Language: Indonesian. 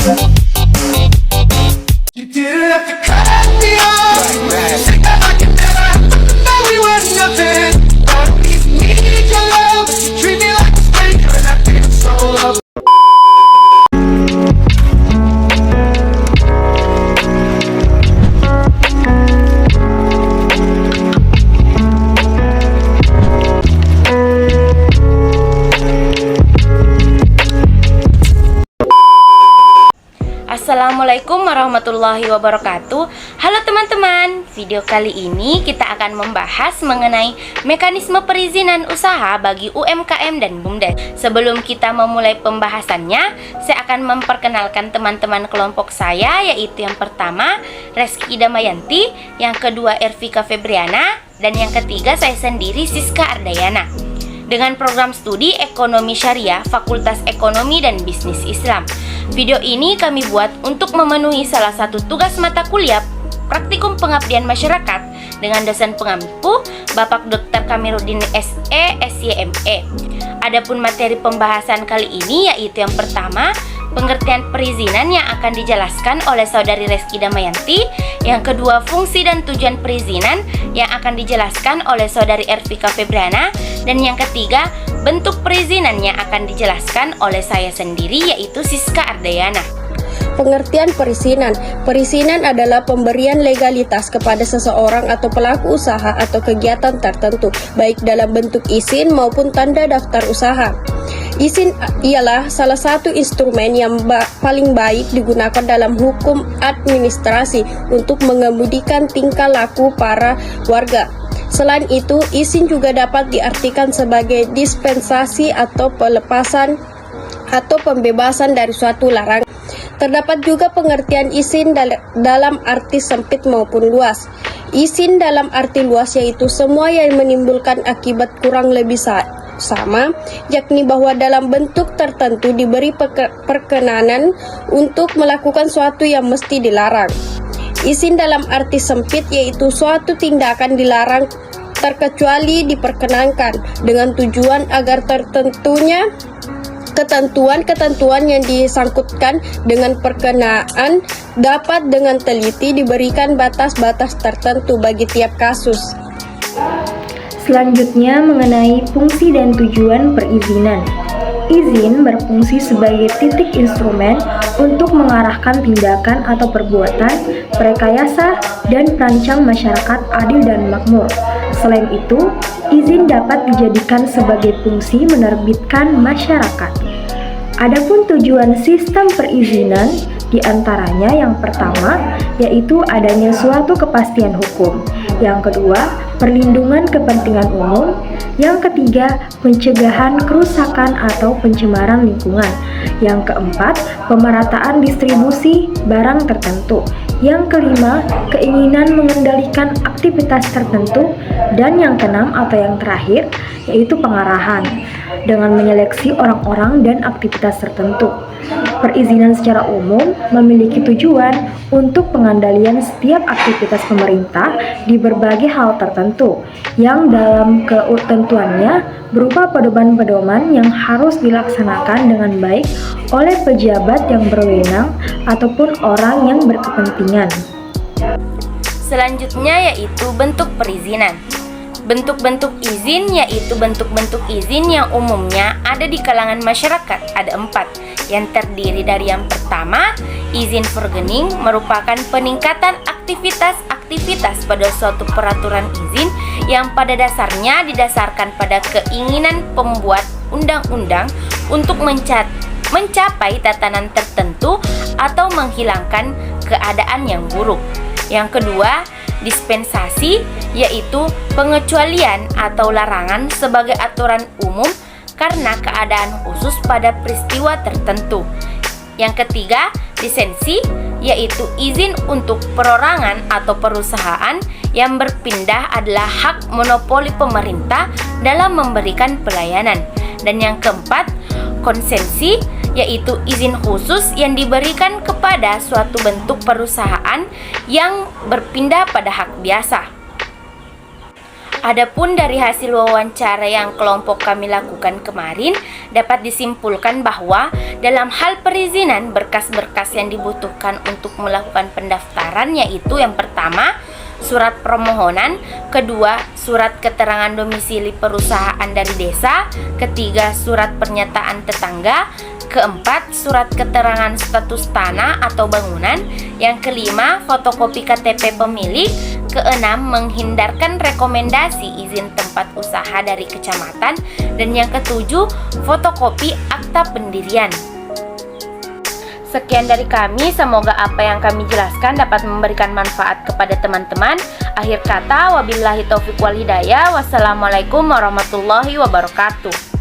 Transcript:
You didn't have to cut me off. Say that I can never know we were nothing. I don't even need your love, but you treat me like a stranger, and I feel so loved. Assalamualaikum warahmatullahi wabarakatuh. Halo teman-teman, video kali ini kita akan membahas mengenai mekanisme perizinan usaha bagi UMKM dan BUMDes. Sebelum kita memulai pembahasannya, saya akan memperkenalkan teman-teman kelompok saya, yaitu yang pertama Reski Damayanti, yang kedua Ervika Febriana, dan yang ketiga saya sendiri Siska Ardayana, dengan program studi Ekonomi Syariah Fakultas Ekonomi dan Bisnis Islam. Video ini kami buat untuk memenuhi salah satu tugas mata kuliah Praktikum Pengabdian Masyarakat dengan dosen pengampu Bapak Dr. Kamirudin SE, SYME. Adapun materi pembahasan kali ini yaitu yang pertama, pengertian perizinan yang akan dijelaskan oleh Saudari Reski Damayanti. Yang kedua, fungsi dan tujuan perizinan yang akan dijelaskan oleh Saudari Ervika Febriana. Dan yang ketiga, bentuk perizinan yang akan dijelaskan oleh saya sendiri, yaitu Siska Ardayana. Pengertian perizinan. Perizinan adalah pemberian legalitas kepada seseorang atau pelaku usaha atau kegiatan tertentu, baik dalam bentuk izin maupun tanda daftar usaha. Izin ialah salah satu instrumen yang paling baik digunakan dalam hukum administrasi untuk mengemudikan tingkah laku para warga. Selain itu, izin juga dapat diartikan sebagai dispensasi atau pelepasan atau pembebasan dari suatu larangan. Terdapat juga pengertian izin dalam arti sempit maupun luas. Izin dalam arti luas yaitu semua yang menimbulkan akibat kurang lebih sama, yakni bahwa dalam bentuk tertentu diberi perkenanan untuk melakukan suatu yang mesti dilarang. Izin dalam arti sempit yaitu suatu tindakan dilarang terkecuali diperkenankan dengan tujuan agar ketentuan-ketentuan yang disangkutkan dengan perkenaan dapat dengan teliti diberikan batas-batas tertentu bagi tiap kasus. Selanjutnya mengenai fungsi dan tujuan perizinan. Izin berfungsi sebagai titik instrumen untuk mengarahkan tindakan atau perbuatan, rekayasa, dan perancang masyarakat adil dan makmur. Selain itu, izin dapat dijadikan sebagai fungsi menerbitkan masyarakat. Adapun tujuan sistem perizinan diantaranya yang pertama yaitu adanya suatu kepastian hukum, yang kedua perlindungan kepentingan umum, yang ketiga pencegahan kerusakan atau pencemaran lingkungan, yang keempat pemerataan distribusi barang tertentu, yang kelima keinginan mengendalikan aktivitas tertentu, dan yang keenam atau yang terakhir yaitu pengarahan dengan menyeleksi orang-orang dan aktivitas tertentu. Perizinan secara umum memiliki tujuan untuk pengendalian setiap aktivitas pemerintah di berbagai hal tertentu yang dalam ketentuannya berupa pedoman-pedoman yang harus dilaksanakan dengan baik oleh pejabat yang berwenang ataupun orang yang berkepentingan. Selanjutnya yaitu bentuk perizinan. Bentuk-bentuk izin yaitu bentuk-bentuk izin yang umumnya ada di kalangan masyarakat. Ada 4, yang terdiri dari yang pertama, izin Vergunning merupakan peningkatan aktivitas pada suatu peraturan izin yang pada dasarnya didasarkan pada keinginan pembuat undang-undang untuk mencapai tatanan tertentu atau menghilangkan keadaan yang buruk. Yang kedua, dispensasi yaitu pengecualian atau larangan sebagai aturan umum karena keadaan khusus pada peristiwa tertentu. Yang ketiga, lisensi yaitu izin untuk perorangan atau perusahaan yang berpindah adalah hak monopoli pemerintah dalam memberikan pelayanan. Dan yang keempat, konsensi yaitu izin khusus yang diberikan kepada suatu bentuk perusahaan yang berpindah pada hak biasa. Adapun dari hasil wawancara yang kelompok kami lakukan kemarin, dapat disimpulkan bahwa dalam hal perizinan, berkas-berkas yang dibutuhkan untuk melakukan pendaftaran yaitu yang pertama, surat permohonan, kedua, surat keterangan domisili perusahaan dari desa, ketiga, surat pernyataan tetangga, keempat, surat keterangan status tanah atau bangunan, yang kelima, fotokopi KTP pemilik, keenam, menghindarkan rekomendasi izin tempat usaha dari kecamatan, dan yang ketujuh, fotokopi akta pendirian. Sekian dari kami, semoga apa yang kami jelaskan dapat memberikan manfaat kepada teman-teman. Akhir kata, wabillahi taufiq wal hidayah. Wassalamualaikum warahmatullahi wabarakatuh.